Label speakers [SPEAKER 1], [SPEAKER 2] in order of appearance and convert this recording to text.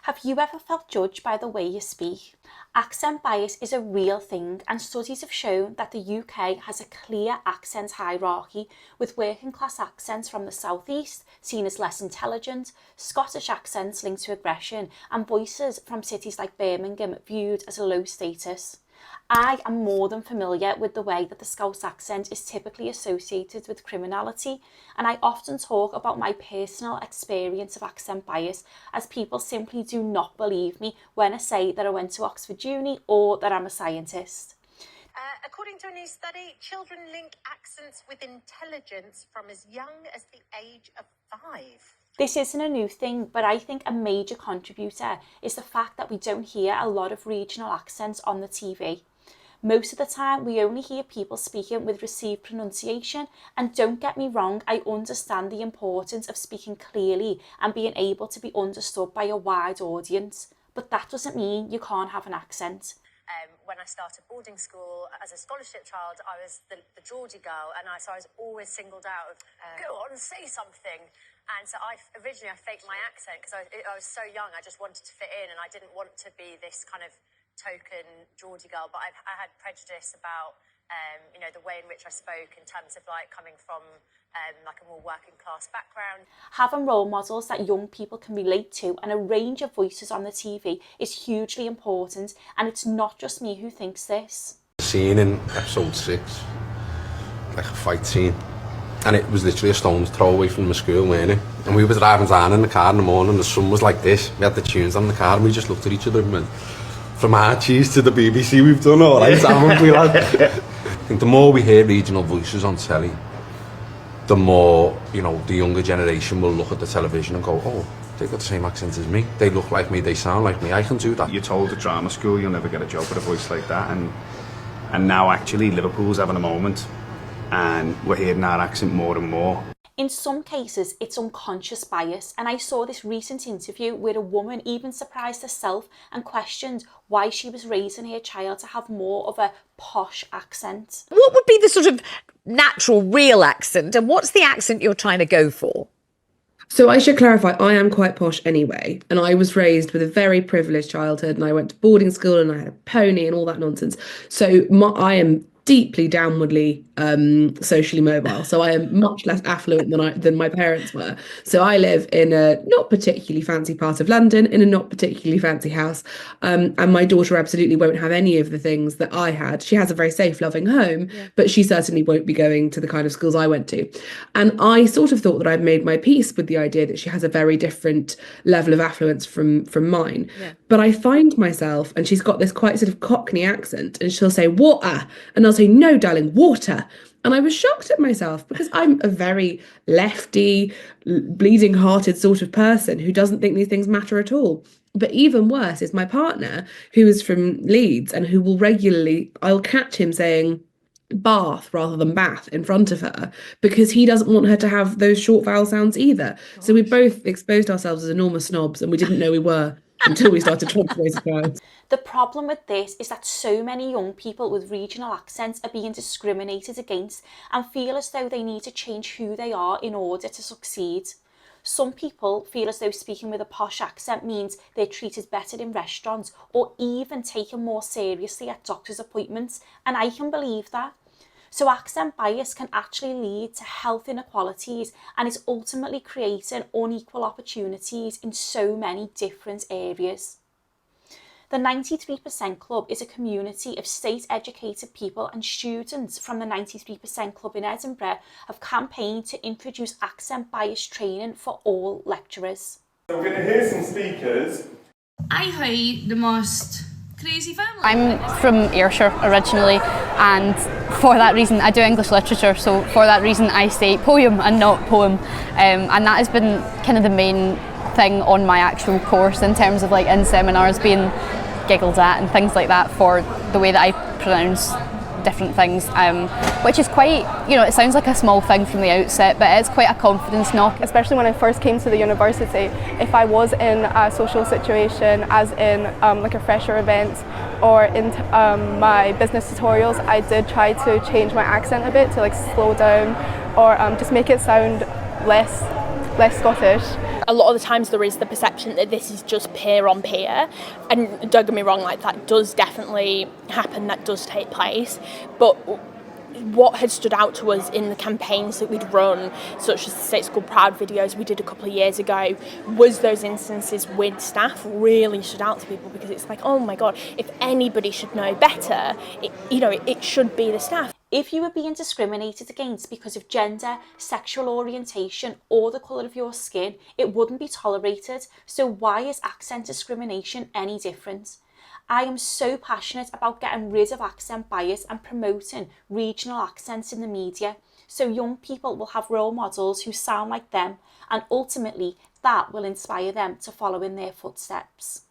[SPEAKER 1] Have you ever felt judged by the way you speak? Accent bias is a real thing, and studies have shown that the UK has a clear accent hierarchy, with working class accents from the southeast seen as less intelligent, Scottish accents linked to aggression, and voices from cities like Birmingham viewed as a low status. I am more than familiar with the way that the Scouse accent is typically associated with criminality, and I often talk about my personal experience of accent bias, as people simply do not believe me when I say that I went to Oxford Uni or that I'm a scientist.
[SPEAKER 2] According to a new study, children link accents with intelligence from as young as the age of 5.
[SPEAKER 1] This isn't a new thing, but I think a major contributor is the fact that we don't hear a lot of regional accents on the TV. Most of the time, we only hear people speaking with received pronunciation, and don't get me wrong, I understand the importance of speaking clearly and being able to be understood by a wide audience, but that doesn't mean you can't have an accent.
[SPEAKER 2] When I started boarding school as a scholarship child, I was the Geordie girl, and so I was always singled out of, go on, say something. And so originally I faked my accent because I was so young, I just wanted to fit in, and I didn't want to be this kind of token Geordie girl, but I had prejudice about the way in which I spoke in terms of like coming from like a more working class background.
[SPEAKER 1] Having role models that young people can relate to and a range of voices on the TV is hugely important, and it's not just me who thinks this.
[SPEAKER 3] Scene in episode 6, like a fight scene, and it was literally a stone's throw away from the school, weren't it? And we were driving down in the car in the morning, the sun was like this, we had the tunes on the car, and we just looked at each other and went, from Archie's to the BBC, we've done all right, haven't we, lad? I think the more we hear regional voices on telly, the more, the younger generation will look at the television and go, oh, they've got the same accent as me, they look like me, they sound like me, I can do that.
[SPEAKER 4] You're told at drama school you'll never get a job with a voice like that, and now actually Liverpool's having a moment, and we're hearing our accent more and more.
[SPEAKER 1] In some cases, it's unconscious bias, and I saw this recent interview where a woman even surprised herself and questioned why she was raising her child to have more of a posh accent.
[SPEAKER 5] What would be the sort of natural, real accent, and what's the accent you're trying to go for?
[SPEAKER 6] So I should clarify, I am quite posh anyway, and I was raised with a very privileged childhood, and I went to boarding school and I had a pony and all that nonsense. So I am deeply downwardly socially mobile, so I am much less affluent than my parents were. So I live in a not particularly fancy part of London, in a not particularly fancy house, and my daughter absolutely won't have any of the things that I had. She has a very safe, loving home, but she certainly won't be going to the kind of schools I went to. And I sort of thought that I'd made my peace with the idea that she has a very different level of affluence from mine. But I find myself, and she's got this quite sort of Cockney accent, and she'll say water, and I'll say, no darling, water. And I was shocked at myself because I'm a very lefty, bleeding hearted sort of person who doesn't think these things matter at all. But even worse is my partner, who is from Leeds and who will regularly, I'll catch him saying bath rather than bath in front of her because he doesn't want her to have those short vowel sounds either. So we both exposed ourselves as enormous snobs, and we didn't know we were until we started talking to those guys.
[SPEAKER 1] The problem with this is that so many young people with regional accents are being discriminated against and feel as though they need to change who they are in order to succeed. Some people feel as though speaking with a posh accent means they're treated better in restaurants or even taken more seriously at doctor's appointments, and I can believe that. So accent bias can actually lead to health inequalities and is ultimately creating unequal opportunities in so many different areas. The 93% Club is a community of state-educated people, and students from the 93% Club in Edinburgh have campaigned to introduce accent bias training for all lecturers.
[SPEAKER 7] So we're going to hear some speakers.
[SPEAKER 8] I hate the most crazy family.
[SPEAKER 9] I'm from Ayrshire originally, and for that reason I do English literature, so for that reason I say poem and not poem, and that has been kind of the main thing on my actual course in terms of like in seminars being giggled at and things like that for the way that I pronounce different things, which is quite, it sounds like a small thing from the outset, but it's quite a confidence knock.
[SPEAKER 10] Especially when I first came to the university, if I was in a social situation, as in like a fresher event or in my business tutorials, I did try to change my accent a bit to like slow down or just make it sound less Scottish.
[SPEAKER 11] a lot of the times there is the perception that this is just peer on peer, and don't get me wrong, like that does definitely happen, that does take place, but what had stood out to us in the campaigns that we'd run, such as the State School Proud videos we did a couple of years ago, was those instances with staff really stood out to people, because it's like, oh my God, if anybody should know better, it should be the staff.
[SPEAKER 1] If you were being discriminated against because of gender, sexual orientation, or the colour of your skin, it wouldn't be tolerated. So why is accent discrimination any different? I am so passionate about getting rid of accent bias and promoting regional accents in the media, so young people will have role models who sound like them, and ultimately that will inspire them to follow in their footsteps.